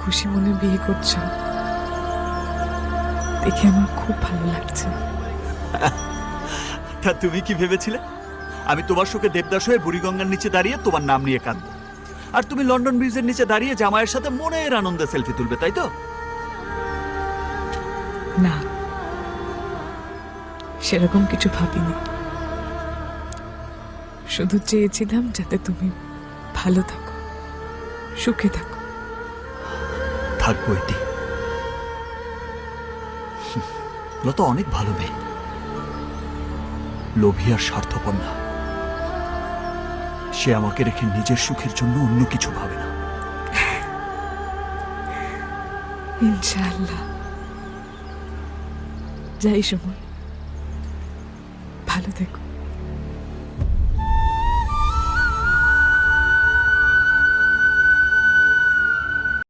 খুশি মনে বিয়ে করছো দেখে আমার খুব ভালো লাগছে। তা তুমি কি ভেবেছিলে আমি তোমার শোকে দেবদাস হয়ে বুড়িগঙ্গার নিচে দাঁড়িয়ে তোমার নাম নিয়ে কাঁদবো, আর তুমি লন্ডন ব্রিজের নিচে দাঁড়িয়ে জামাইয়ের সাথে মনের আনন্দে সেলফি তুলবে, তাই তো? না, সেরকম কিছু ভাবিনি। শুধু চেয়েছিলাম যাতে তুমি ভালো থাকো, সুখে থাকো। থাকবো এটি। লতা অনেক ভালো মেয়ে, লোভী আর স্বার্থপর না। সে আমাকে রেখে নিজের সুখের জন্য অন্য কিছু ভাবে না। ইনশাআল্লাহ। যাই সুমন, ভালো থেকো।